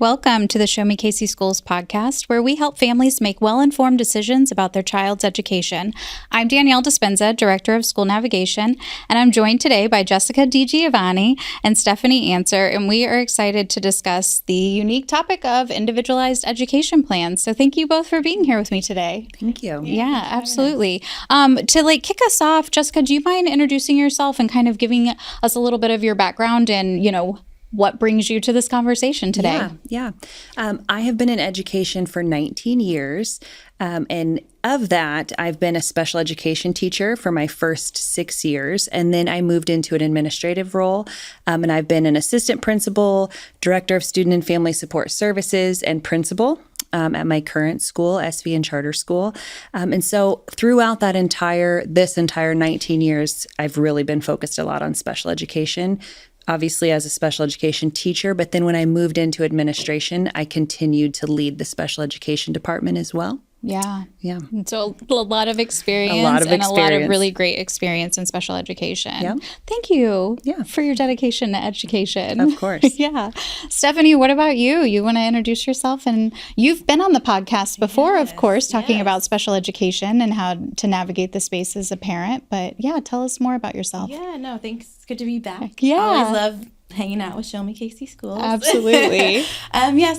Welcome to the Show Me Casey Schools podcast, where we help families make well-informed decisions about their child's education. I'm Danielle Dispenza, Director of School Navigation, and I'm joined today by Jessica DiGiovanni and Stephanie Answer, and we are excited to discuss the unique topic of individualized education plans. So thank you both for being here with me today. Thank you. Yeah, absolutely. To kick us off, Jessica, do you mind introducing yourself and kind of giving us a little bit of your background and, what brings you to this conversation today? Yeah. I have been in education for 19 years. And of that, I've been a special education teacher for my first 6 years. And then I moved into an administrative role. And I've been an assistant principal, director of student and family support services, and principal at my current school, SV and Charter School. And so throughout this entire 19 years, I've really been focused a lot on special education, obviously as a special education teacher, but then when I moved into administration, I continued to lead the special education department as well. Yeah. Yeah. So a lot of experience. A lot of really great experience in special education. Yeah. Thank you for your dedication to education. Of course. Yeah. Stephanie, what about you? You want to introduce yourself? And you've been on the podcast before, of course, talking about special education and how to navigate the space as a parent. But yeah, tell us more about yourself. Yeah, no, thanks. It's good to be back. Yeah. I always love hanging out with Show Me Casey Schools. Absolutely.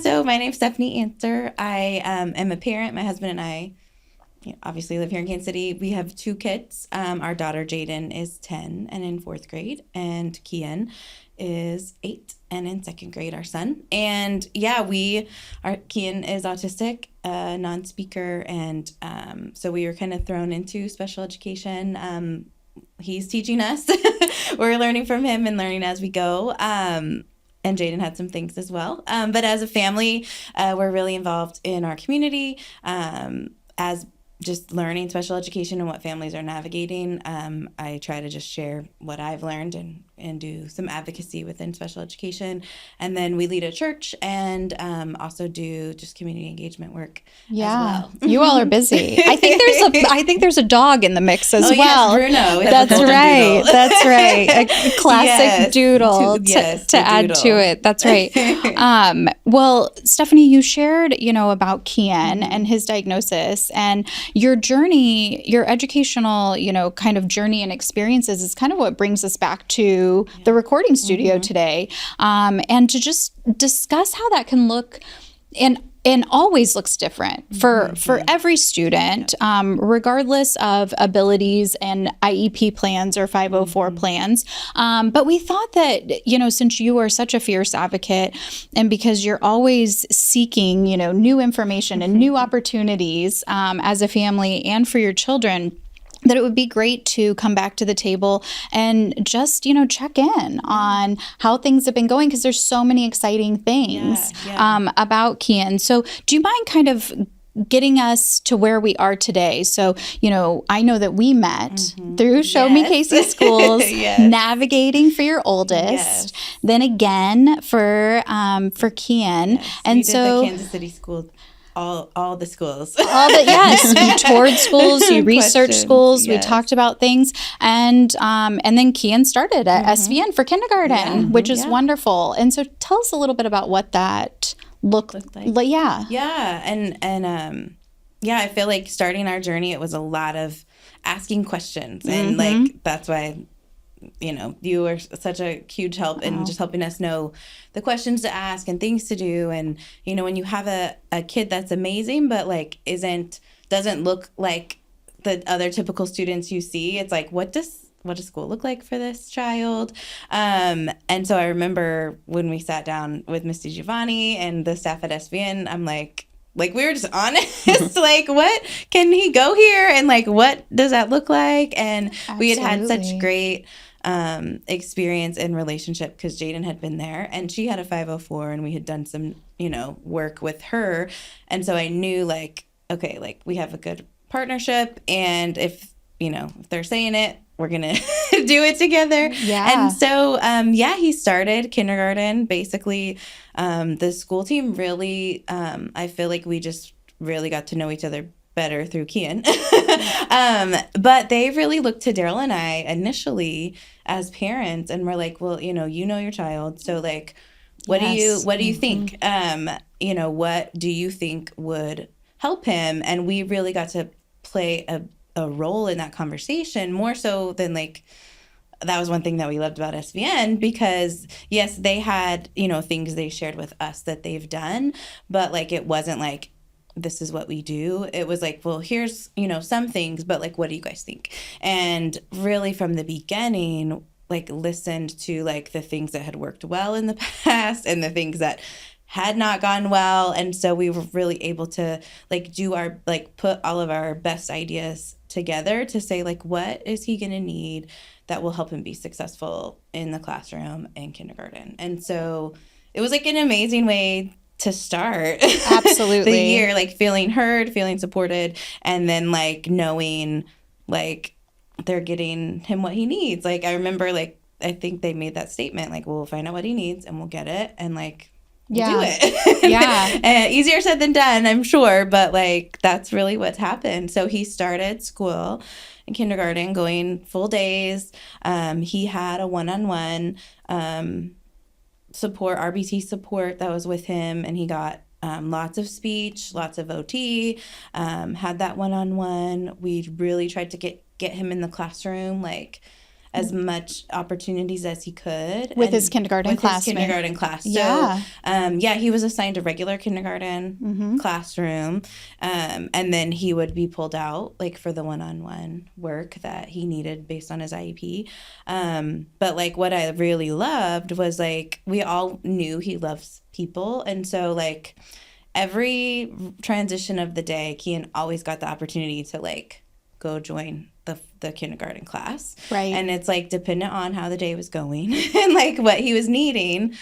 So my name's Stephanie Answer. I am a parent. My husband and I obviously live here in Kansas City. We have 2 kids. Our daughter Jaden is 10 and in 4th grade, and Kian is 8 and in 2nd grade, our son. And Kian is autistic, non-speaker, and so we were kind of thrown into special education. He's teaching us. We're learning from him and learning as we go. And Jaden had some things as well. But as a family, we're really involved in our community as just learning special education and what families are navigating. I try to just share what I've learned and do some advocacy within special education. And then we lead a church and also do just community engagement work as well. You all are busy. I think there's a dog in the mix as well. Yes, Bruno. That's right. Doodle. That's right. A classic doodle to add to it. That's right. Well, Stephanie, you shared, about Kian and his diagnosis, and your journey, your educational, kind of journey and experiences is kind of what brings us back to the recording studio today, and to just discuss how that can look and always looks different for every student, regardless of abilities and IEP plans or 504 plans. But we thought that, since you are such a fierce advocate and because you're always seeking, new information and new opportunities as a family and for your children, that it would be great to come back to the table and just, check in on how things have been going, because there's so many exciting things about Kian. So do you mind kind of getting us to where we are today? So, I know that we met through Show Me Casey Schools, navigating for your oldest, then again for Kian. And we did the Kansas City school. All the schools. You toured schools, you researched schools, we talked about things, and then Kian started at SVN for kindergarten, which is wonderful. And so tell us a little bit about what that looked like. I feel like starting our journey, it was a lot of asking questions, and that's why you were such a huge help in just helping us know the questions to ask and things to do. And, when you have a kid that's amazing, but doesn't look like the other typical students you see, it's like, what does school look like for this child? And so I remember when we sat down with Miss DiGiovanni and the staff at SVN, I'm like we were just honest, what can he go here? And what does that look like? And we had such great experience and relationship because Jaden had been there and she had a 504 and we had done some, work with her. And so I knew okay, we have a good partnership, and if they're saying it, we're going to do it together. Yeah. And so, he started kindergarten. Basically, the school team really, I feel like we just really got to know each other better through Kian. But they really looked to Daryl and I initially as parents, and we're like, well, you know your child. So What do you think? You know, what do you think would help him? And we really got to play a role in that conversation, more so than like, that was one thing that we loved about SVN, because yes, they had, you know, things they shared with us that they've done, but like, it wasn't like, this is what we do. It was like, well, here's, you know, some things, but like, what do you guys think? And really from the beginning, like listened to like the things that had worked well in the past and the things that had not gone well. And so we were really able to like do our, like put all of our best ideas together to say like, what is he going to need that will help him be successful in the classroom and kindergarten? And so it was like an amazing way to start absolutely the year, like feeling heard, feeling supported, and then like knowing like they're getting him what he needs. Like I remember like, I think they made that statement, like, we'll find out what he needs and we'll get it. And like, we'll do it. Yeah. Easier said than done, I'm sure. But like, that's really what's happened. So he started school in kindergarten, going full days. He had a one-on-one support, RBT support that was with him. And he got lots of speech, lots of OT, had that one-on-one. We really tried to get him in the classroom, like as much opportunities as he could with his kindergarten class. Yeah. So, he was assigned a regular kindergarten classroom, and then he would be pulled out like for the one-on-one work that he needed based on his IEP. But like what I really loved was like we all knew he loves people, and so like every transition of the day, Kian always got the opportunity to like go join the kindergarten class. Right. And it's like dependent on how the day was going and like what he was needing,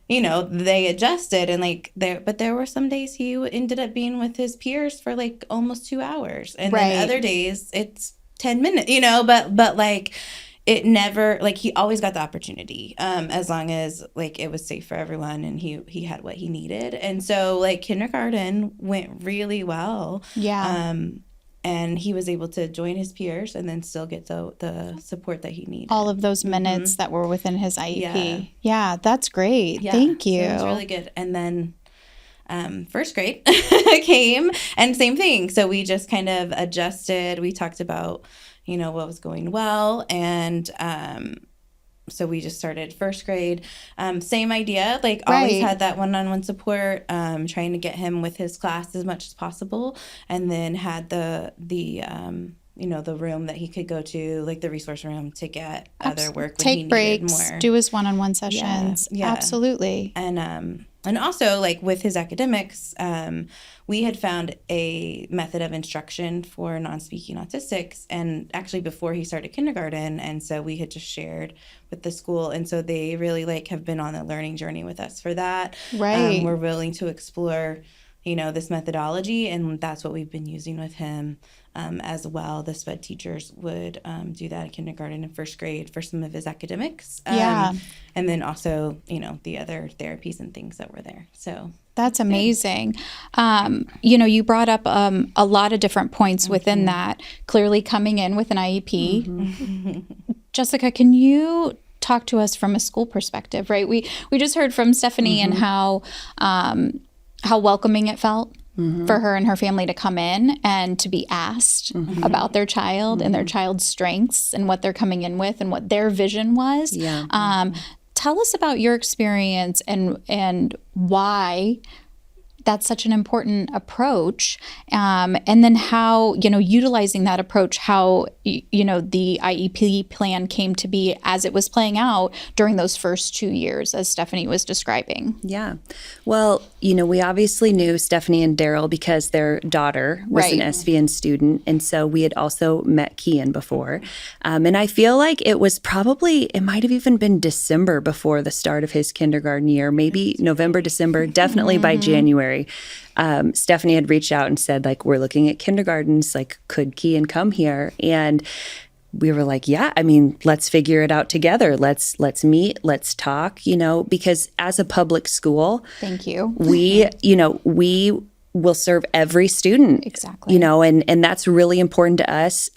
you know, they adjusted. And like there were some days he ended up being with his peers for like almost 2 hours. And then other days it's 10 minutes, you know, but like it never, like he always got the opportunity, as long as like it was safe for everyone and he had what he needed. And so like kindergarten went really well. Yeah. And he was able to join his peers and then still get the support that he needed. All of those minutes that were within his IEP. Yeah, that's great. Yeah, thank you. So it was really good. And then first grade came, and same thing. So we just kind of adjusted. We talked about, you know, what was going well, and so we just started first grade. Same idea, like always had that one-on-one support, trying to get him with his class as much as possible, and then had the you know, the room that he could go to, like the resource room, to get other work when he needed breaks, more. do his one-on-one sessions. Yeah. Absolutely. And also like with his academics, we had found a method of instruction for non-speaking autistics, and actually before he started kindergarten. And so we had just shared with the school. And so they really like have been on a learning journey with us for that. Right. We're willing to explore, you know, this methodology, and that's what we've been using with him. As well, the SPED teachers would do that in kindergarten and first grade for some of his academics. And then also, you know, the other therapies and things that were there. So that's amazing. You know, you brought up a lot of different points within that, clearly coming in with an IEP. Jessica, can you talk to us from a school perspective, right? We just heard from Stephanie and how welcoming it felt. For her and her family to come in and to be asked about their child and their child's strengths and what they're coming in with and what their vision was. Yeah. Tell us about your experience and why that's such an important approach, and then how, you know, utilizing that approach, how, you know, the IEP plan came to be as it was playing out during those first 2 years, as Stephanie was describing. Yeah. Well, you know, we obviously knew Stephanie and Daryl because their daughter was an SVN student. And so we had also met Kian before. And I feel like it might have even been December before the start of his kindergarten year, maybe November, December, definitely by January. Stephanie had reached out and said, like, we're looking at kindergartens, like, could Kian come here? And we were like, yeah, I mean, let's figure it out together. Let's meet, let's talk, you know, because as a public school, thank you. we will serve every student. Exactly. You know, and that's really important to us,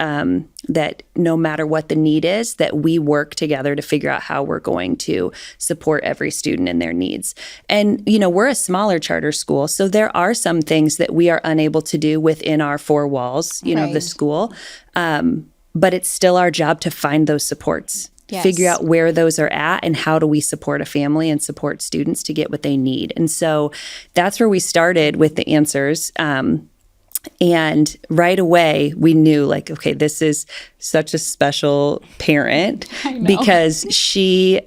that no matter what the need is, that we work together to figure out how we're going to support every student and their needs. And, you know, we're a smaller charter school, so there are some things that we are unable to do within our four walls, you know, of the school. But it's still our job to find those supports. Yes. Figure out where those are at and how do we support a family and support students to get what they need. And so that's where we started with the answers. And right away we knew, like, okay, this is such a special parent, because she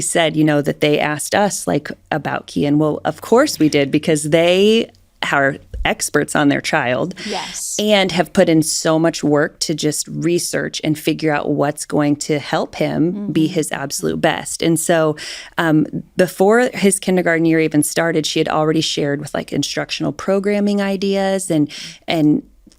said, you know, that they asked us like about Kian. Well, of course we did, because they are experts on their child. Yes. And have put in so much work to just research and figure out what's going to help him be his absolute best. And so before his kindergarten year even started, she had already shared with like instructional programming ideas and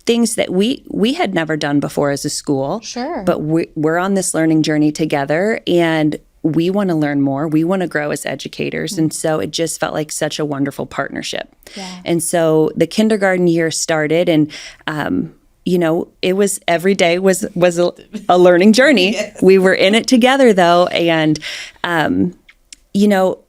things that we had never done before as a school. Sure. But we're on this learning journey together, and we want to learn more. We want to grow as educators. And so it just felt like such a wonderful partnership. Yeah. And so the kindergarten year started, and, you know, it was every day was a learning journey. Yes. We were in it together though. And, you know,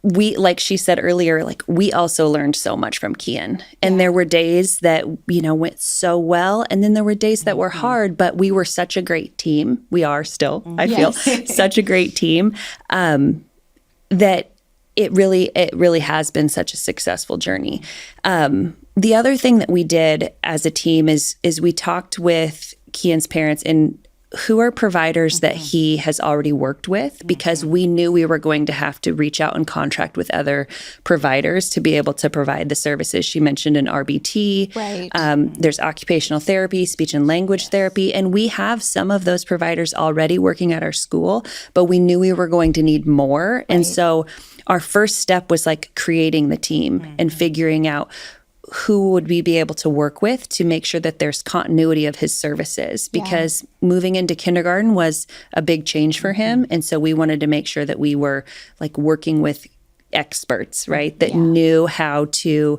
we, like she said earlier, like we also learned so much from Kian. And there were days that, you know, went so well. And then there were days that were hard, but we were such a great team. We are still, I feel, such a great team, that it really has been such a successful journey. The other thing that we did as a team is we talked with Kian's parents and who are providers that he has already worked with, because we knew we were going to have to reach out and contract with other providers to be able to provide the services. She mentioned an RBT. Right. There's occupational therapy, speech and language therapy, and we have some of those providers already working at our school, but we knew we were going to need more. Right. And so our first step was like creating the team and figuring out who would we be able to work with to make sure that there's continuity of his services, because moving into kindergarten was a big change for him. And so we wanted to make sure that we were like working with experts, right, that knew how to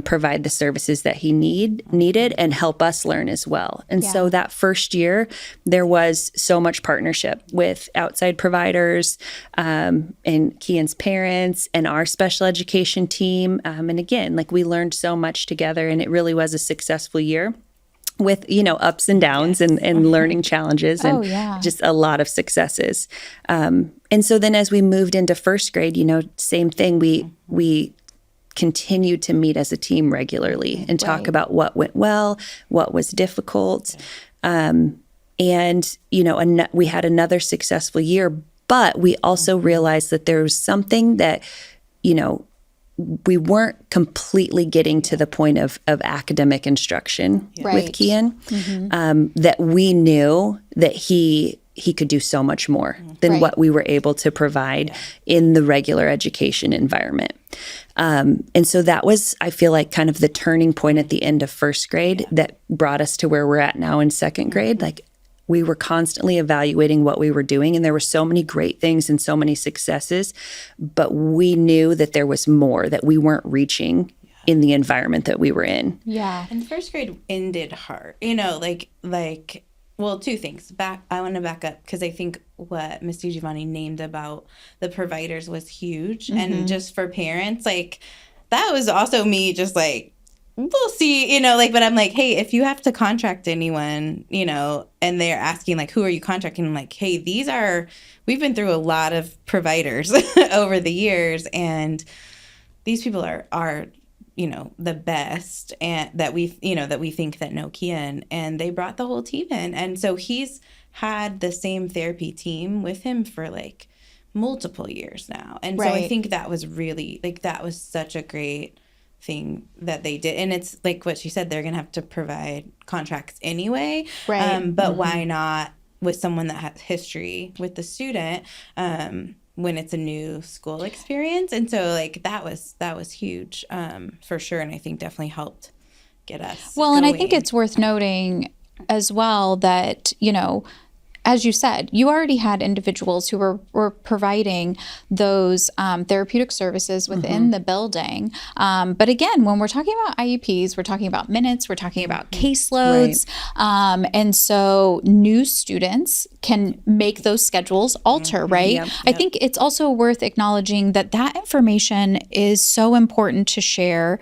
provide the services that he needed and help us learn as well. And so that first year, there was so much partnership with outside providers and Kian's parents and our special education team. And again, like we learned so much together, and it really was a successful year with, you know, ups and downs and learning challenges and just a lot of successes. And so then as we moved into first grade, you know, same thing, we continued to meet as a team regularly and talk about what went well, what was difficult. And, you know, we had another successful year, but we also realized that there was something that, you know, we weren't completely getting to the point of academic instruction with Kian, that we knew that he could do so much more than what we were able to provide in the regular education environment. And so that was, I feel like, kind of the turning point at the end of first grade that brought us to where we're at now in second grade. Like, we were constantly evaluating what we were doing, and there were so many great things and so many successes, but we knew that there was more that we weren't reaching in the environment that we were in. Yeah. And first grade ended hard, you know, like, well, two things. I want to back up, because I think what Ms. DiGiovanni named about the providers was huge. And just for parents, like, that was also me just like, we'll see, you know, like, but I'm like, hey, if you have to contract anyone, you know, and they're asking, like, who are you contracting? I'm like, hey, we've been through a lot of providers over the years, and these people are, you know, the best, and that we think that know Kian, and they brought the whole team in. And so he's had the same therapy team with him for like multiple years now. And so I think that was really, like, that was such a great thing that they did. And it's like what she said, they're gonna have to provide contracts anyway, but why not with someone that has history with the student when it's a new school experience? And so like that was huge for sure, and I think definitely helped get us well going. And I think it's worth noting as well that, you know, as you said, you already had individuals who were providing those therapeutic services within the building. But again, when we're talking about IEPs, we're talking about minutes, we're talking about caseloads. Right. And so new students can make those schedules alter, right? Yep. I think it's also worth acknowledging that information is so important to share,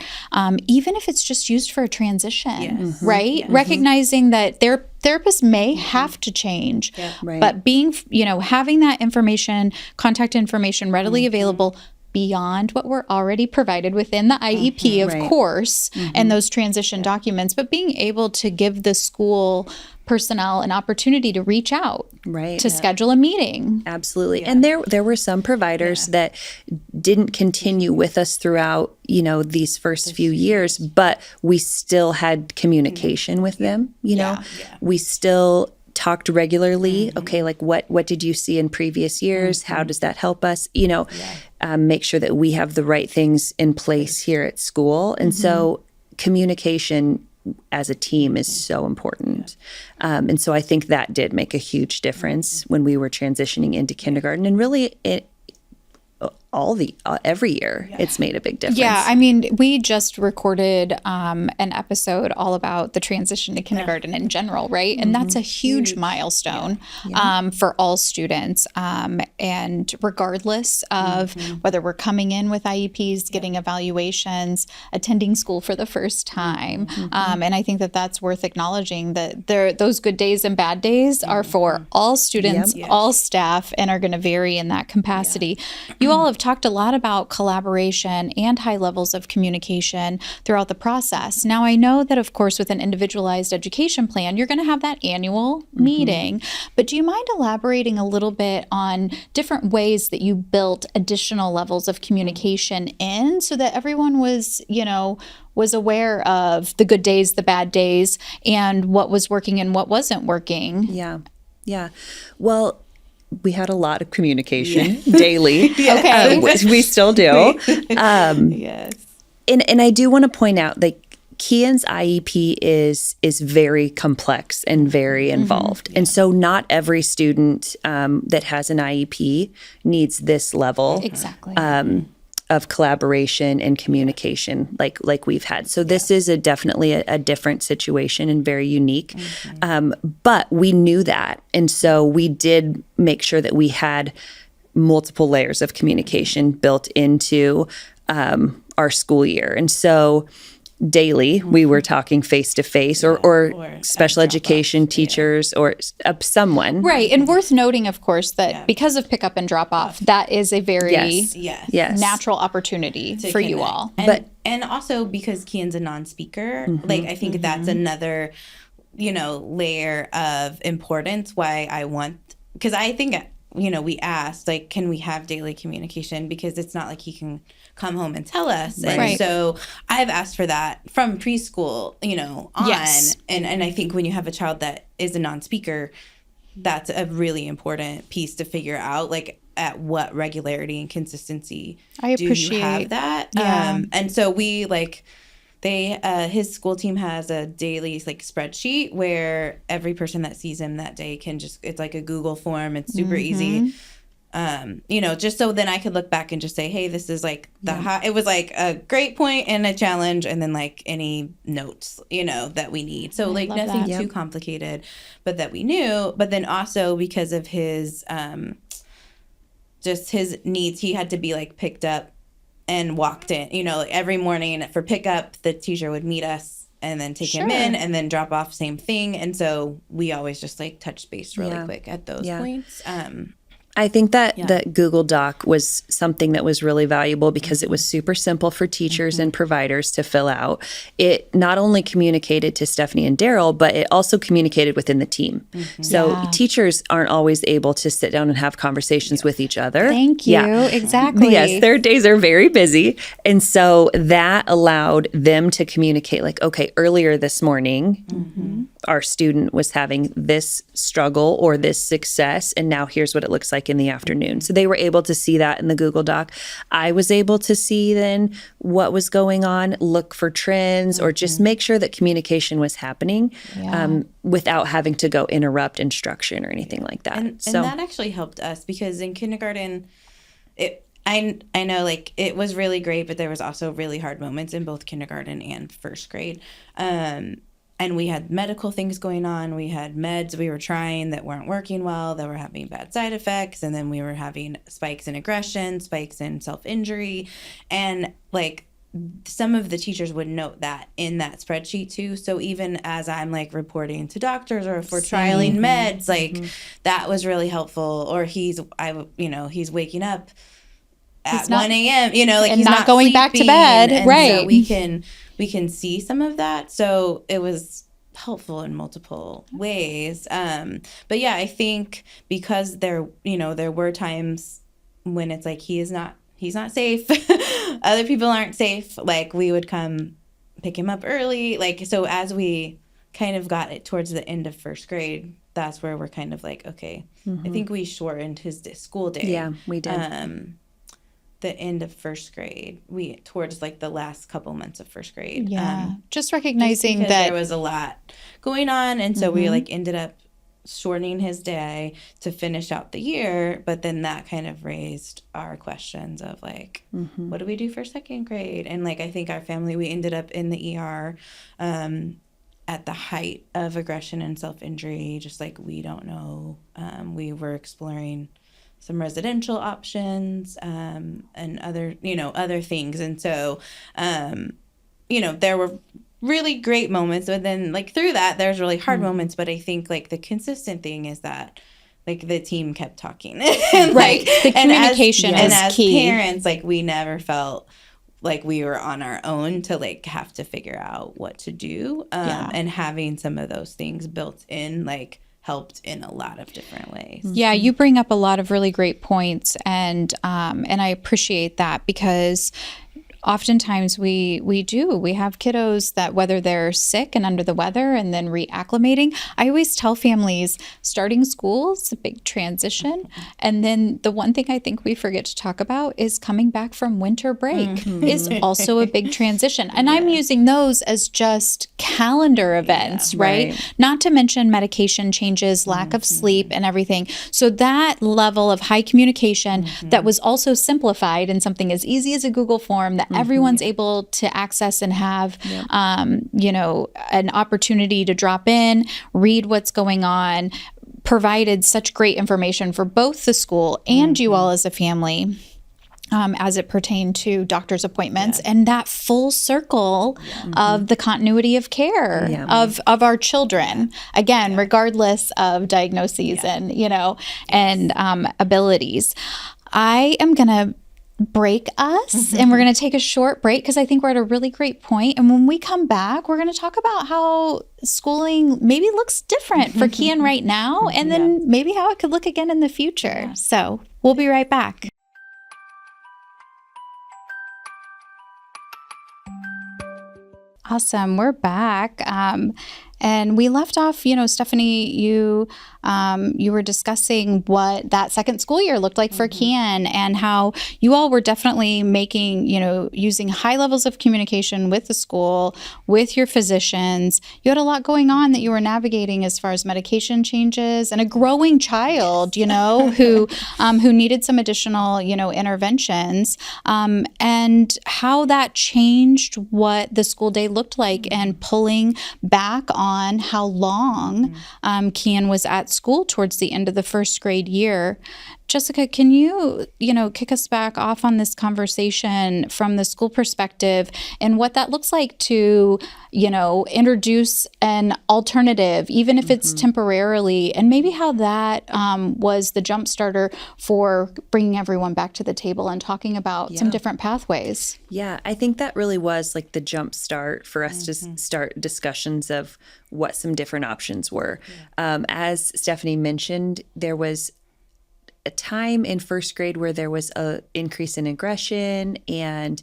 even if it's just used for a transition, right? Recognizing that therapists may have to change, but being, having that information, contact information readily available beyond what we're already provided within the IEP, of course, and those transition documents, but being able to give the school personnel an opportunity to reach out, to schedule a meeting. Absolutely. And there were some providers that didn't continue with us throughout, these first few years, but we still had communication with them, we still talked regularly. Okay, like what did you see in previous years? How does that help us? Make sure that we have the right things in place here at school. And so communication as a team is so important. And so I think that did make a huge difference when we were transitioning into kindergarten, and really every year it's made a big difference. Yeah, I mean, we just recorded an episode all about the transition to kindergarten in general, right? And that's a huge milestone for all students. And regardless of whether we're coming in with IEPs, getting evaluations, attending school for the first time. And I think that that's worth acknowledging, that those good days and bad days are for all students, all staff, and are going to vary in that capacity. You all have talked a lot about collaboration and high levels of communication throughout the process. Now, I know that, of course, with an individualized education plan, you're going to have that annual meeting, but do you mind elaborating a little bit on different ways that you built additional levels of communication in, so that everyone was aware of the good days, the bad days, and what was working and what wasn't working? Yeah. Well, we had a lot of communication daily. We still do. Yes. And I do want to point out, like, Kian's IEP is very complex and very involved. And so not every student that has an IEP needs this level of collaboration and communication like we've had. So this is definitely a different situation and very unique. But we knew that. And so we did make sure that we had multiple layers of communication built into our school year. And so daily we were talking face to face, or special education teachers, or someone. Right. And worth noting, of course, that because of pick up and drop off, that is a very natural opportunity for you all. And also because Kian's a non-speaker, I think that's another, layer of importance why I want, because I think, we asked, can we have daily communication? Because it's not like he can come home and tell us. And so I've asked for that from preschool, on. Yes. And I think when you have a child that is a non-speaker, that's a really important piece to figure out, at what regularity and consistency do you have that? Yeah. And so we, his school team has a daily spreadsheet where every person that sees him that day can it's like a Google form. It's super easy. Just so then I could look back and just say, hey, this is it was a great point and a challenge, and then any notes, that we need. So nothing too complicated, but that we knew. But then also because of his, just his needs, he had to be picked up and walked in, every morning for pickup. The teacher would meet us and then take him in, and then drop off, same thing. And so we always just touch base really quick at those points. I think that Google Doc was something that was really valuable because it was super simple for teachers and providers to fill out. It not only communicated to Stephanie and Daryl, but it also communicated within the team. So teachers aren't always able to sit down and have conversations with each other. Thank you. Exactly. Yes, their days are very busy. And so that allowed them to communicate okay, earlier this morning, our student was having this struggle or this success, and now here's what it looks like in the afternoon. So they were able to see that in the Google Doc. I was able to see then what was going on, look for trends, or just make sure that communication was happening without having to go interrupt instruction or anything like that. And that actually helped us, because in kindergarten, I know, like, it was really great, but there was also really hard moments in both kindergarten and first grade. And we had medical things going on. We had meds we were trying that weren't working well, that were having bad side effects. And then we were having spikes in aggression, spikes in self-injury. And, like, some of the teachers would note that in that spreadsheet too. So even as I'm, like, reporting to doctors, or if we're trialing meds, like, that was really helpful. Or he's waking up at 1 a.m., like, and he's not going back to bed. And right. So we can see some of that. So it was helpful in multiple ways. But yeah, I think because there were times when it's like, he's not safe. Other people aren't safe. Like, we would come pick him up early. Like, so as we kind of got it towards the end of first grade, that's where we're kind of like, okay, I think we shortened his school day. Yeah, we did. The end of first grade, towards like the last couple months of first grade. Just recognizing just that there was a lot going on, and so we like ended up shortening his day to finish out the year. But then that kind of raised our questions of like, what do we do for second grade? And like, I think our family, we ended up in the ER at the height of aggression and self-injury. Just like, we don't know. We were exploring some residential options, and other things. And so, there were really great moments, but then like through that, there's really hard moments. But I think like the consistent thing is that like the team kept talking. And, right. The communication is as key. Parents, like, we never felt like we were on our own to like have to figure out what to do. And having some of those things built in, like, helped in a lot of different ways. Yeah, you bring up a lot of really great points, and I appreciate that, because oftentimes we have kiddos that, whether they're sick and under the weather and then reacclimating, I always tell families starting school is a big transition. And then the one thing I think we forget to talk about is coming back from winter break is also a big transition. And I'm using those as just calendar events, right? Not to mention medication changes, lack of sleep, and everything. So that level of high communication that was also simplified in something as easy as a Google form that everyone's able to access and have, an opportunity to drop in, read what's going on, provided such great information for both the school and you all as a family. As it pertained to doctor's appointments and that full circle of the continuity of care of our children, again, regardless of diagnoses and abilities. I am going to break us and we're going to take a short break, because I think we're at a really great point. And when we come back, we're going to talk about how schooling maybe looks different for Kian right now, and then maybe how it could look again in the future. So we'll be right back. Awesome. We're back. And we left off, Stephanie, you were discussing what that second school year looked like for Kian, and how you all were definitely making, using high levels of communication with the school, with your physicians. You had a lot going on that you were navigating as far as medication changes and a growing child, who needed some additional, interventions, and how that changed what the school day looked like, and pulling back on how long Kian was at school towards the end of the first grade year. Jessica, can you, kick us back off on this conversation from the school perspective and what that looks like to, introduce an alternative, even if it's temporarily, and maybe how that was the jump starter for bringing everyone back to the table and talking about some different pathways? Yeah, I think that really was like the jump start for us to start discussions of what some different options were. As Stephanie mentioned, there was a time in first grade where there was an increase in aggression and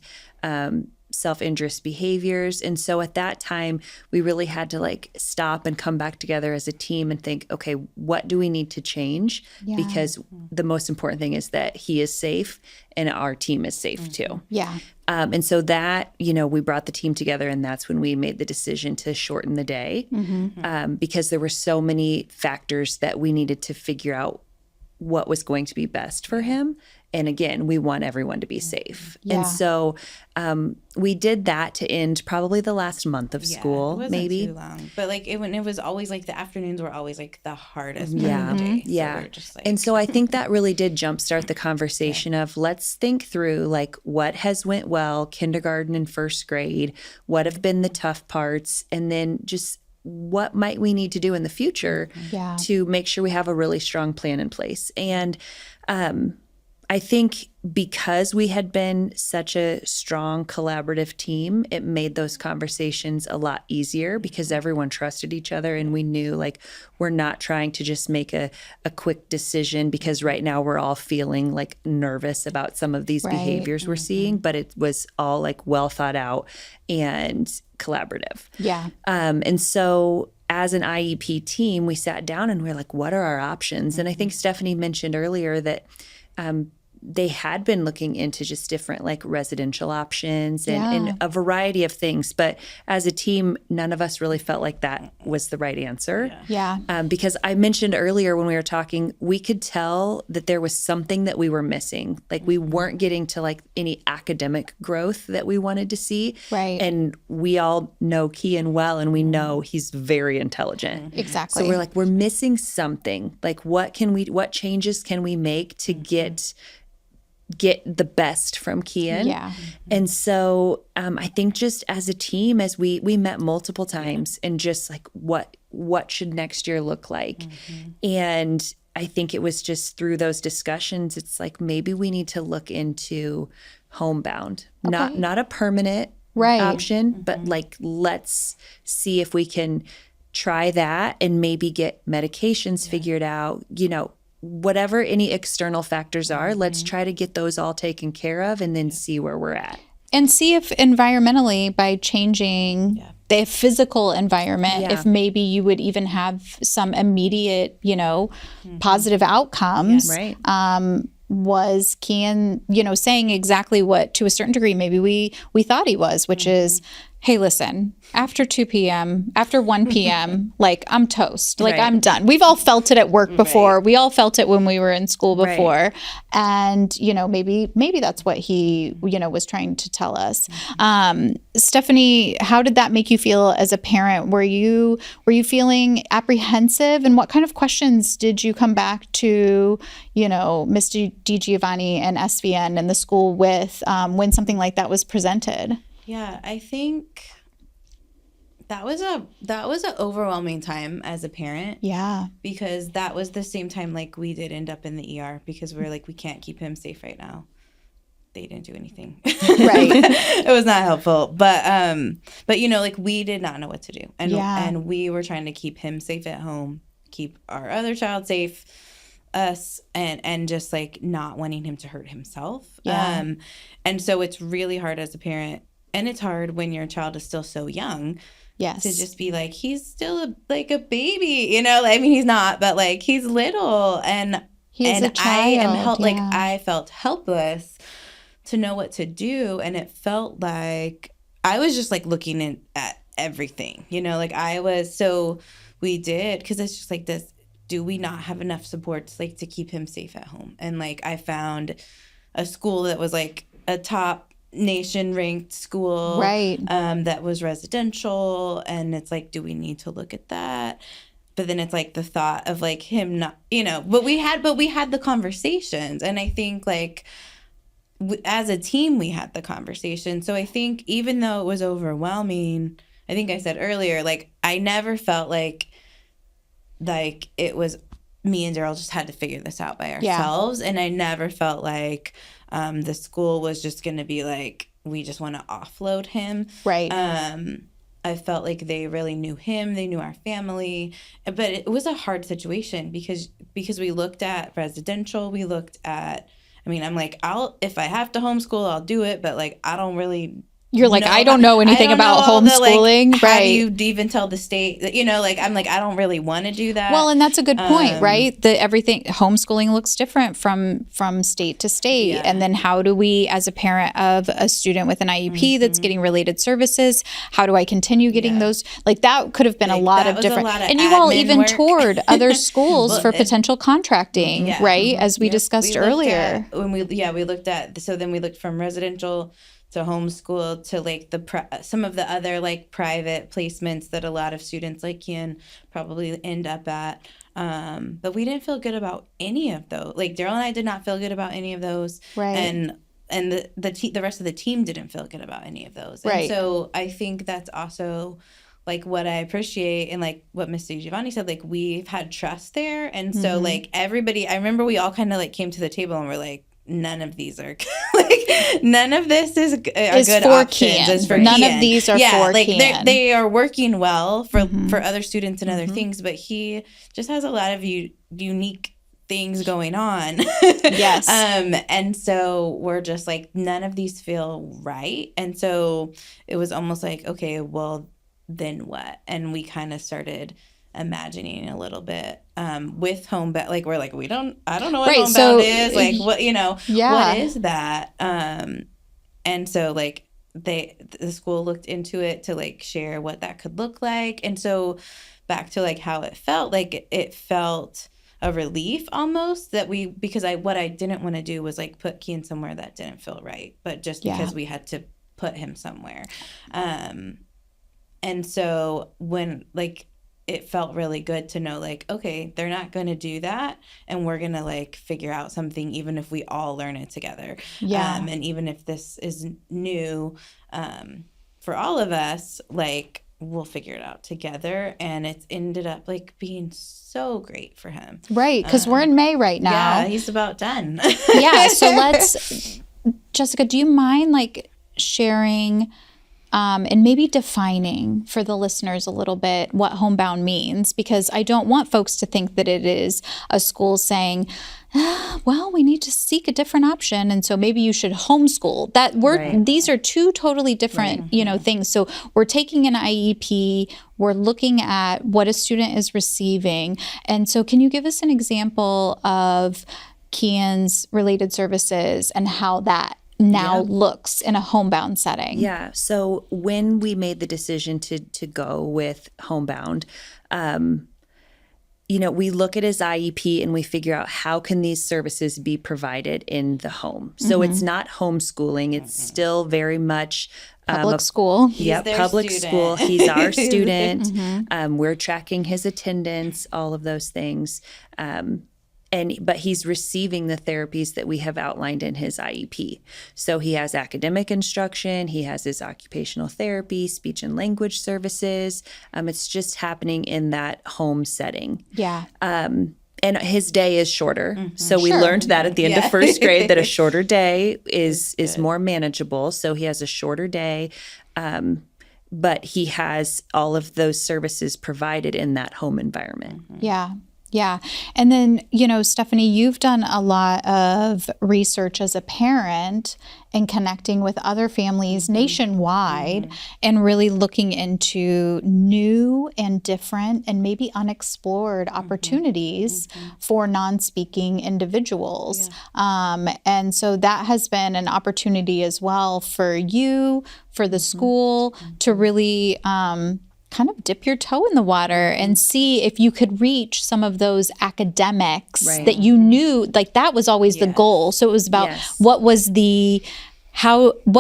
self-injurious behaviors. And so at that time, we really had to like stop and come back together as a team and think, okay, what do we need to change? Yeah. Because the most important thing is that he is safe and our team is safe too. Yeah. And so that, we brought the team together, and that's when we made the decision to shorten the day, because there were so many factors that we needed to figure out what was going to be best for him. And again, we want everyone to be safe. Yeah. And so we did that to end probably the last month of school, it wasn't maybe. too long. But like it was always like the afternoons were always like the hardest part of the day. So yeah. Just and so I think that really did jumpstart the conversation of let's think through like what has went well, kindergarten and first grade, what have been the tough parts, and then just what might we need to do in the future to make sure we have a really strong plan in place. And I think because we had been such a strong collaborative team, it made those conversations a lot easier because everyone trusted each other, and we knew like we're not trying to just make a quick decision because right now we're all feeling like nervous about some of these behaviors we're seeing, but it was all like well thought out and collaborative. Yeah. And so as an IEP team, we sat down and we were like, what are our options? And I think Stephanie mentioned earlier that they had been looking into just different like residential options and a variety of things. But as a team, none of us really felt like that was the right answer. Yeah. Because I mentioned earlier when we were talking, we could tell that there was something that we were missing. Like we weren't getting to like any academic growth that we wanted to see. Right. And we all know Kian well, and we know he's very intelligent. Exactly. So we're like, we're missing something. Like what changes can we make to get the best from Kian? Yeah. And so I think just as a team, as we met multiple times and just like what should next year look like? And I think it was just through those discussions, it's like maybe we need to look into homebound, not a permanent option, but like let's see if we can try that and maybe get medications figured out, whatever any external factors are, let's try to get those all taken care of and then see where we're at. And see if environmentally, by changing the physical environment, if maybe you would even have some immediate, positive outcomes. Right. Was Kian, saying exactly what, to a certain degree, maybe we thought he was, which is, hey, listen, after 2 p.m., after 1 p.m., like I'm toast, like I'm done. We've all felt it at work before. We all felt it when we were in school before. And, maybe that's what he, was trying to tell us. Stephanie, how did that make you feel as a parent? Were you feeling apprehensive? And what kind of questions did you come back to, Mr. DiGiovanni and SVN and the school with when something like that was presented? Yeah, I think that was an overwhelming time as a parent. Yeah. Because that was the same time like we did end up in the ER because we were like, we can't keep him safe right now. They didn't do anything. Right. It was not helpful. But like we did not know what to do. And we were trying to keep him safe at home, keep our other child safe, us, and just like not wanting him to hurt himself. Yeah. And so it's really hard as a parent. And it's hard when your child is still so young. Yes. To just be like, he's still a baby, I mean, he's not, but like he's little, and a child. like I felt helpless to know what to do, and it felt like I was just like looking at everything, like I was. So we did, because it's just like this. Do we not have enough supports like to keep him safe at home? And like I found a school that was like a top nation ranked school, that was residential, and it's like, do we need to look at that? But then it's like the thought of like him not, but we had the conversations, and I think like as a team we had the conversation. So I think even though it was overwhelming, I think I said earlier, like I never felt like it was me and Daryl just had to figure this out by ourselves, and I never felt like the school was just going to be like, we just want to offload him. Right. I felt like they really knew him. They knew our family. But it was a hard situation because we looked at residential. We looked at, I'm like, if I have to homeschool, I'll do it. But like, I don't really You're like, I don't know anything about homeschooling. Right. How do you even tell the state that, I'm like, I don't really want to do that. Well, and that's a good point, right? Homeschooling looks different from state to state. And then how do we, as a parent of a student with an IEP that's getting related services, how do I continue getting those? Like that could have been a lot of different, and you all even toured other schools for potential contracting, right? As we discussed earlier. We looked from residential to homeschool to like some of the other like private placements that a lot of students like can probably end up at. But we didn't feel good about any of those. Like Daryl and I did not feel good about any of those. Right. And the rest of the team didn't feel good about any of those. Right. And so I think that's also like what I appreciate, and like what Miss DiGiovanni said, like we've had trust there. And so like everybody, I remember we all kind of like came to the table and we're like, none of these are none of this is good for options. Is for none Kian. Of these are for like Kian. They are working well for other students and other things, but he just has a lot of unique things going on. Yes. And so we're just like, none of these feel right. And so it was almost like, okay, well then what? And we kind of started imagining a little bit with homebound. Like we're like, I don't know what homebound is. Like what, what is that? And so like the school looked into it to like share what that could look like. And so back to like how it felt, like it felt a relief almost because what I didn't want to do was like put Kian somewhere that didn't feel right, but just because we had to put him somewhere. And so when like it felt really good to know like, okay, they're not going to do that, and we're going to like figure out something even if we all learn it together. And even if this is new for all of us, like we'll figure it out together. And it's ended up like being so great for him. Right, because we're in May right now. Yeah, he's about done. So Jessica, do you mind like sharing and maybe defining for the listeners a little bit what homebound means, because I don't want folks to think that it is a school saying, well, we need to seek a different option, and so maybe you should homeschool. These are two totally different, things. So we're taking an IEP, we're looking at what a student is receiving. And so can you give us an example of Kian's related services and how that now looks in a homebound setting? Yeah. So when we made the decision to go with homebound, we look at his IEP and we figure out how can these services be provided in the home. So it's not homeschooling. It's still very much public school. Public school. He's our student. We're tracking his attendance, all of those things. But he's receiving the therapies that we have outlined in his IEP. So he has academic instruction, he has his occupational therapy, speech and language services. It's just happening in that home setting. Yeah. And his day is shorter. So we learned that at the end of first grade, that a shorter day is more manageable. So he has a shorter day. But he has all of those services provided in that home environment. Yeah. And then, Stephanie, you've done a lot of research as a parent and connecting with other families nationwide and really looking into new and different and maybe unexplored opportunities for non-speaking individuals. And so that has been an opportunity as well for you, for the school to really kind of dip your toe in the water and see if you could reach some of those academics that you knew, like that was always the goal. So it was about what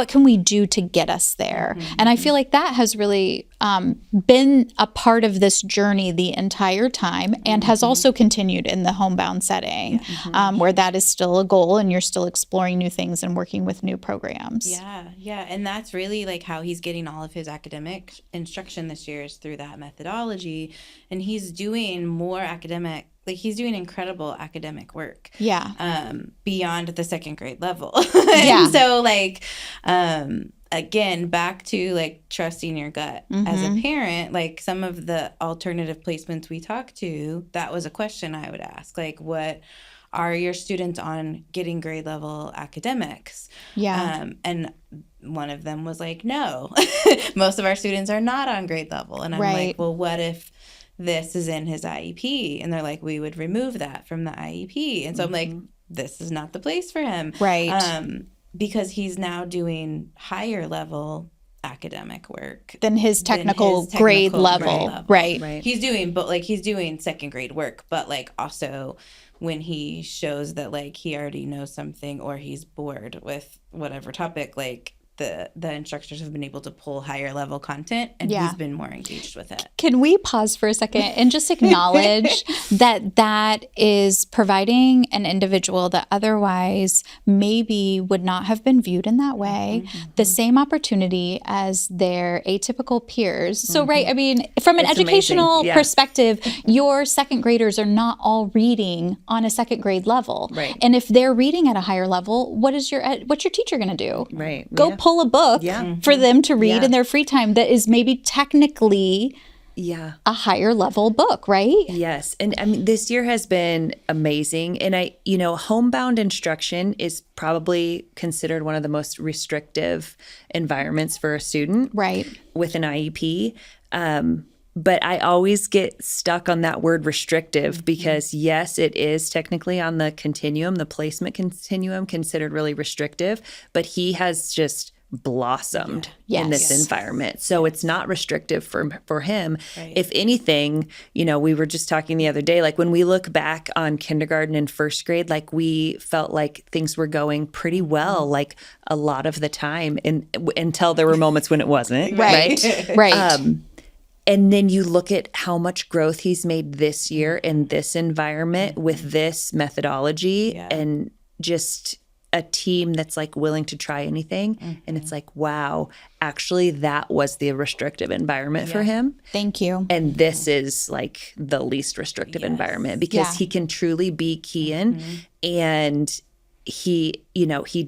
can we do to get us there? And I feel like that has really been a part of this journey the entire time and has also continued in the homebound setting where that is still a goal and you're still exploring new things and working with new programs. Yeah. And that's really like how he's getting all of his academic instruction this year is through that methodology. And he's doing more academic, like he's doing incredible academic work. Beyond the second grade level. And so like, again, back to like trusting your gut as a parent, like some of the alternative placements we talked to, that was a question I would ask, like what are your students on getting grade level academics? Yeah. And one of them was like, no, most of our students are not on grade level. And I'm like, well, what if this is in his IEP? And they're like, we would remove that from the IEP. And so I'm like, this is not the place for him. Right. Because he's now doing higher level academic work than his technical grade level. Right. He's doing second grade work, but like also when he shows that like he already knows something or he's bored with whatever topic, like the instructors have been able to pull higher level content, and he's been more engaged with it. Can we pause for a second and just acknowledge that is providing an individual that otherwise maybe would not have been viewed in that way, the same opportunity as their atypical peers. So, right, I mean, from an educational perspective, your second graders are not all reading on a second grade level. Right. And if they're reading at a higher level, what's your teacher going to do? Right. Go pull a book for them to read in their free time that is maybe technically a higher level book, right? Yes. And I mean, this year has been amazing. And homebound instruction is probably considered one of the most restrictive environments for a student. Right. With an IEP. But I always get stuck on that word restrictive because, yes, it is technically on the continuum, the placement continuum, considered really restrictive, but he has just blossomed in this environment. So it's not restrictive for him. Right. If anything, we were just talking the other day, like when we look back on kindergarten and first grade, like we felt like things were going pretty well, like a lot of the time until there were moments when it wasn't. Right. And then you look at how much growth he's made this year in this environment with this methodology and just a team that's like willing to try anything. And it's like, wow, actually that was the restrictive environment for him. Thank you. And this is like the least restrictive environment because he can truly be Kian and he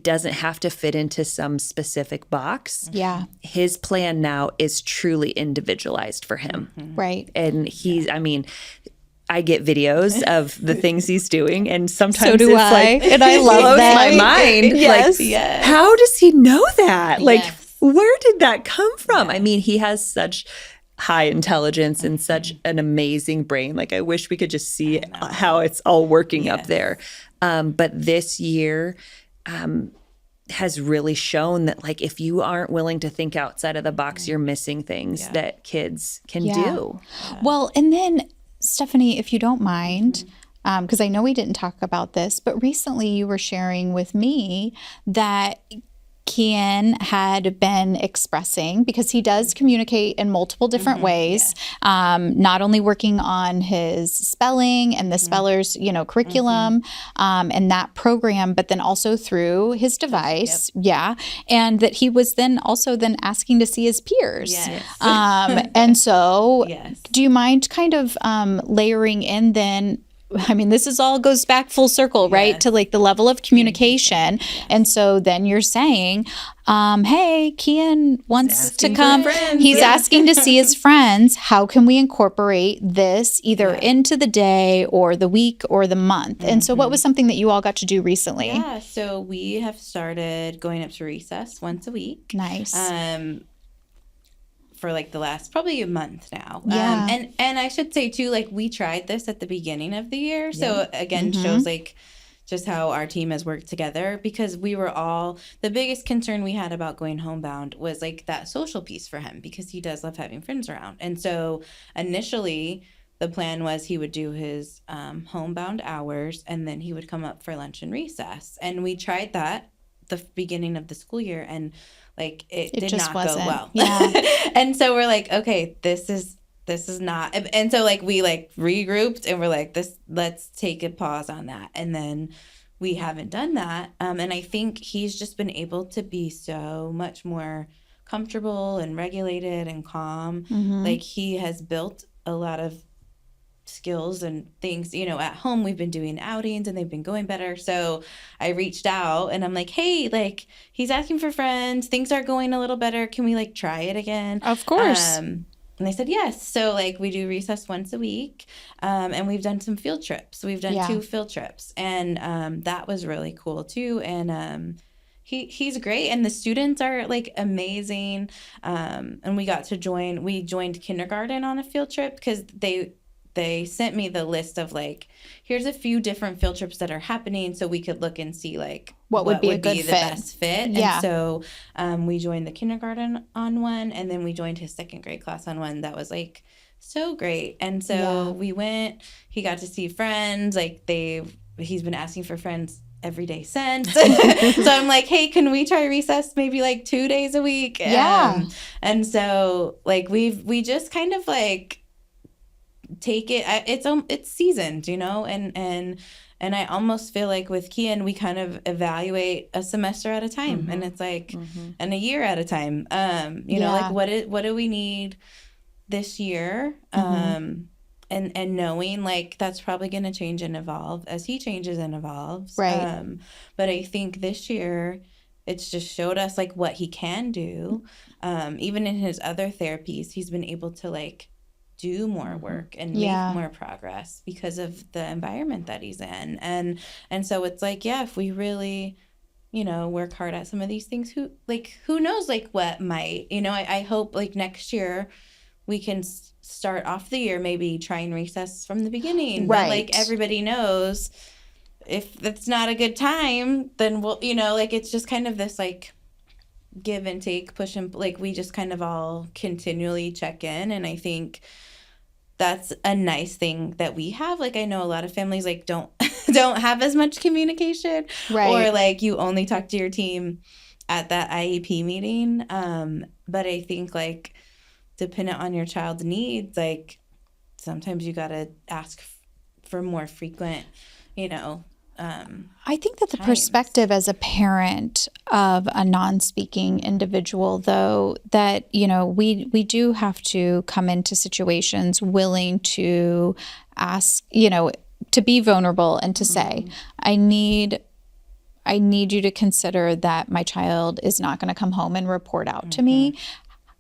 doesn't have to fit into some specific box. Yeah. His plan now is truly individualized for him. Right. And I get videos of the things he's doing, and sometimes so do it's I. like, and I love blows that. my mind. Yes. How does he know that? Like, where did that come from? I mean, he has such high intelligence and such an amazing brain. Like, I wish we could just see how it's all working up there. But this year has really shown that, like, if you aren't willing to think outside of the box, you're missing things that kids can do. Well, and then, Stephanie, if you don't mind, because I know we didn't talk about this, but recently you were sharing with me that Kian had been expressing, because he does communicate in multiple different ways, not only working on his spelling and the spellers, curriculum and that program, but then also through his device. And that he was then also asking to see his peers. And so do you mind kind of layering in then, I mean, this all goes back full circle, right? To like the level of communication. And so then you're saying, hey, Kian wants to come. He's asking to see his friends. How can we incorporate this either into the day or the week or the month? And so what was something that you all got to do recently? Yeah, so we have started going up to recess once a week. Nice. For like the last probably a month now. Yeah. And I should say too, like we tried this at the beginning of the year. So again, shows like just how our team has worked together, because we were all, the biggest concern we had about going homebound was like that social piece for him, because he does love having friends around. And so initially the plan was he would do his homebound hours and then he would come up for lunch and recess. And we tried that the beginning of the school year, and like it did just not wasn't. go well. Yeah. And so we're like, okay, this is not, and so like we like regrouped and we're like, let's take a pause on that. And then we haven't done that. And I think he's just been able to be so much more comfortable and regulated and calm. Like he has built a lot of skills and things, at home we've been doing outings and they've been going better. So I reached out and I'm like, hey, like he's asking for friends, things are going a little better, can we like try it again? Of course. they said yes. So like we do recess once a week, and we've done some field trips. We've done 2 field trips, and that was really cool too. And he's great, and the students are like amazing. And we joined kindergarten on a field trip because they sent me the list of like, here's a few different field trips that are happening, so we could look and see like what would be a good the fit. best fit. Yeah. And so we joined the kindergarten on one, and then we joined his 2nd grade class on one. That was like so great. And so we went. He got to see friends. Like he's been asking for friends every day since. So I'm like, hey, can we try recess maybe like 2 days a week? Yeah. And so like we just kind of like take it, it's seasoned, you know, and I almost feel like with Kian we kind of evaluate a semester at a time, and it's like and a year at a time, you know, like what do we need this year, and knowing like that's probably going to change and evolve as he changes and evolves, right? But I think this year it's just showed us like what he can do. Even in his other therapies, he's been able to like do more work and make more progress because of the environment that he's in. And so it's like, if we really, you know, work hard at some of these things, who knows like what might, you know, I hope like next year we can start off the year maybe trying recess from the beginning. Right. But like everybody knows if it's not a good time, then we'll, you know, like it's just kind of this like give and take, push and like we just kind of all continually check in. And I think that's a nice thing that we have. Like I know a lot of families like don't have as much communication, right? Or like you only talk to your team at that IEP meeting. But I think like dependent on your child's needs, like sometimes you gotta ask for more frequent, you know. I think that the perspective as a parent of a non-speaking individual, though, that, you know, we do have to come into situations willing to ask, you know, to be vulnerable and to say, I need you to consider that my child is not going to come home and report out to me.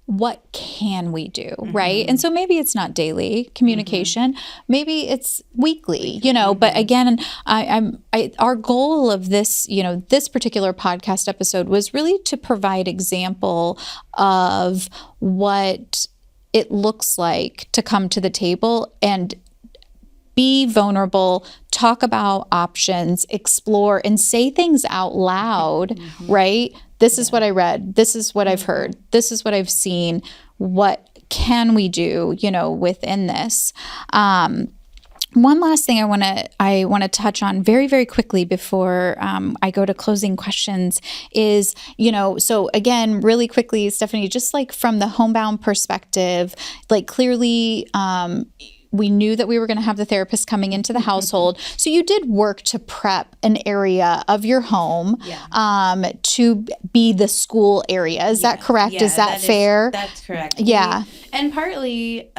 What can we do, right? And so maybe it's not daily communication, maybe it's weekly, you know. But again, our goal of this, you know, this particular podcast episode was really to provide example of what it looks like to come to the table and be vulnerable, talk about options, explore, and say things out loud, right? This is what I read. This is what I've heard. This is what I've seen. What can we do, you know, within this? One last thing I want to touch on very, very quickly before I go to closing questions is, you know, so again, really quickly, Stephanie, just like from the homebound perspective, like clearly, we knew that we were going to have the therapist coming into the household. So you did work to prep an area of your home to be the school area. Is that correct? Is that fair? That's correct. Yeah. And partly,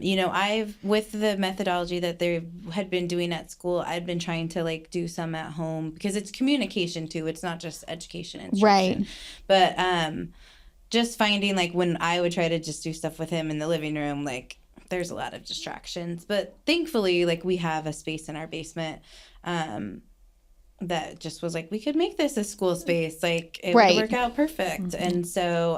you know, with the methodology that they had been doing at school, I'd been trying to like do some at home because it's communication too. It's not just education instruction. Right. But just finding like when I would try to just do stuff with him in the living room, like there's a lot of distractions, but thankfully, like we have a space in our basement that just was like, we could make this a school space. Like it would work out perfect. And so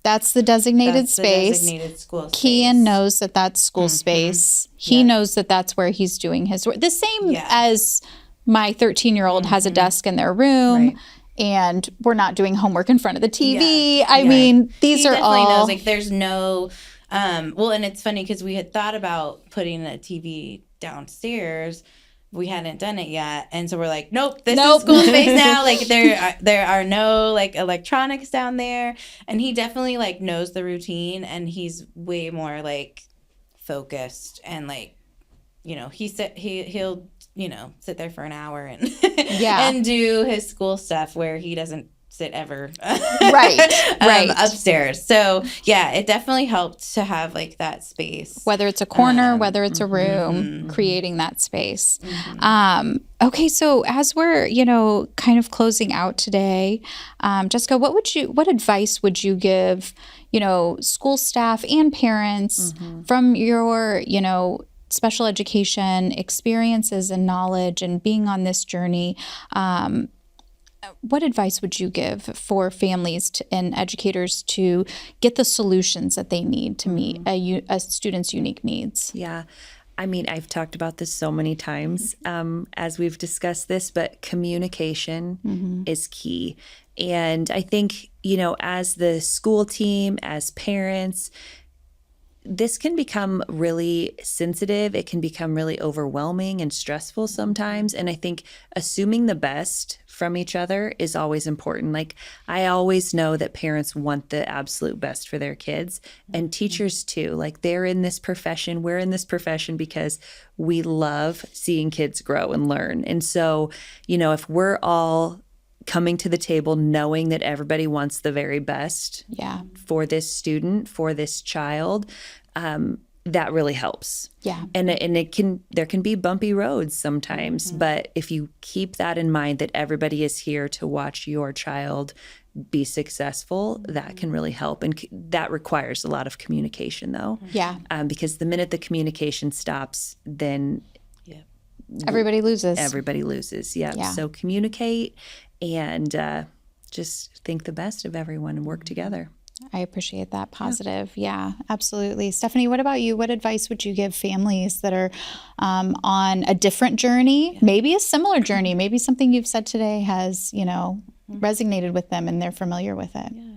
that's the designated space. The designated school space. Kian knows that that's school space. He knows that that's where he's doing his work. The same as my 13-year-old has a desk in their room. Right. And we're not doing homework in front of the TV. I mean, these are all... He definitely knows, like, there's no... well, and it's funny because we had thought about putting a TV downstairs. We hadn't done it yet. And so we're like, nope, this is school space now. Like there are no like electronics down there. And he definitely like knows the routine, and he's way more like focused and like, you know, he'll, you know, sit there for an hour and and do his school stuff where he doesn't sit ever right upstairs. So yeah, it definitely helped to have like that space, whether it's a corner, whether it's a room, creating that space. Okay, so as we're kind of closing out today, Jessica, what advice would you give school staff and parents from your special education experiences and knowledge and being on this journey? What advice would you give for families and educators to get the solutions that they need to meet a student's unique needs? Yeah. I mean, I've talked about this so many times as we've discussed this, but communication is key. And I think, as the school team, as parents, this can become really sensitive. It can become really overwhelming and stressful sometimes. And I think assuming the best from each other is always important. Like, I always know that parents want the absolute best for their kids, and teachers too. Like, they're in this profession. We're in this profession because we love seeing kids grow and learn. And so, if we're all coming to the table knowing that everybody wants the very best for this student, for this child, that really helps. Yeah. And there can be bumpy roads sometimes, but if you keep that in mind, that everybody is here to watch your child be successful, that can really help. And that requires a lot of communication though. Yeah. Because the minute the communication stops, then everybody loses. Everybody loses. Yeah. So communicate and just think the best of everyone and work together. I appreciate that. Positive. Yeah, absolutely. Stephanie, what about you? What advice would you give families that are on a different journey, maybe a similar journey, maybe something you've said today has, resonated with them and they're familiar with it? Yeah.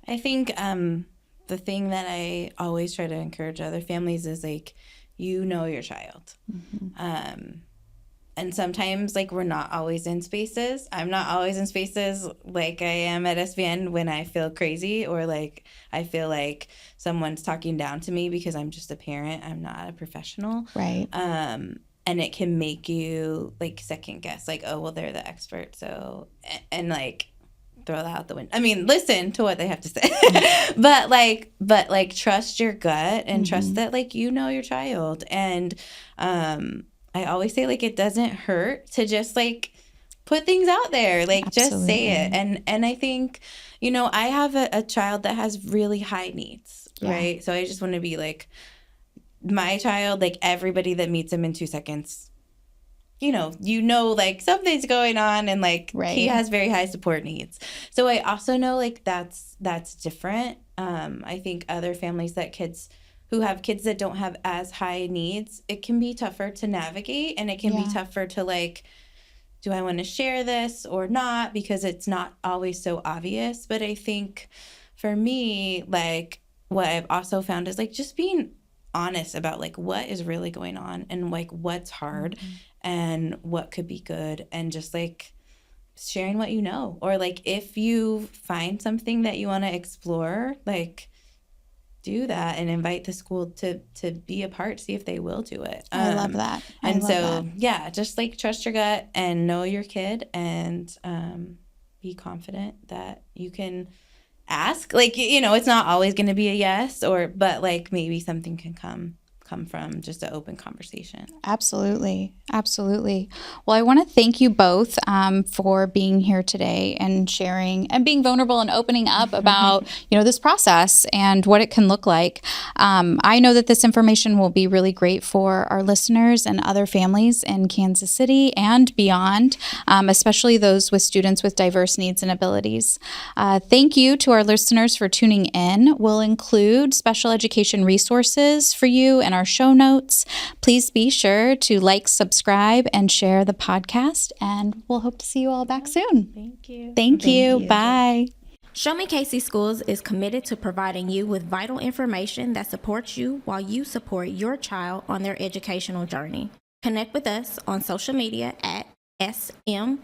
I think the thing that I always try to encourage other families is like, your child. And sometimes, like, we're not always in spaces. I'm not always in spaces like I am at SVN when I feel crazy or, like, I feel like someone's talking down to me because I'm just a parent. I'm not a professional. Right. And it can make you, like, second guess. Like, oh, well, they're the expert. So, and like, throw that out the window. I mean, listen to what they have to say. but trust your gut and trust that, like, your child. And, I always say, like, it doesn't hurt to just, like, put things out there. Like, just say it. And I think, I have a child that has really high needs, right? So I just want to be, like, my child, like, everybody that meets him in 2 seconds, like, something's going on and, like, he has very high support needs. So I also know, like, that's different. I think other families who have kids that don't have as high needs, it can be tougher to navigate, and it can be tougher to, like, do I want to share this or not, because it's not always so obvious. But I think for me, like, what I've also found is, like, just being honest about, like, what is really going on and, like, what's hard and what could be good, and just, like, sharing what or, like, if you find something that you want to explore, like, do that and invite the school to be a part, see if they will do it. I love that. Just, like, trust your gut and know your kid, and be confident that you can ask. Like, it's not always going to be a yes, but, like, maybe something can come from just an open conversation. Absolutely. Well, I want to thank you both for being here today and sharing and being vulnerable and opening up about, this process and what it can look like. I know that this information will be really great for our listeners and other families in Kansas City and beyond, especially those with students with diverse needs and abilities. Thank you to our listeners for tuning in. We'll include special education resources for you in our show notes. Please be sure to like, subscribe, and share the podcast, and we'll hope to see you all back soon. Thank you. Thank you. Bye. Show Me KC Schools is committed to providing you with vital information that supports you while you support your child on their educational journey. Connect with us on social media at SMKCS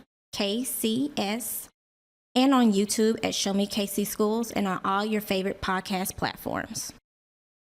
and on YouTube at Show Me KC Schools and on all your favorite podcast platforms.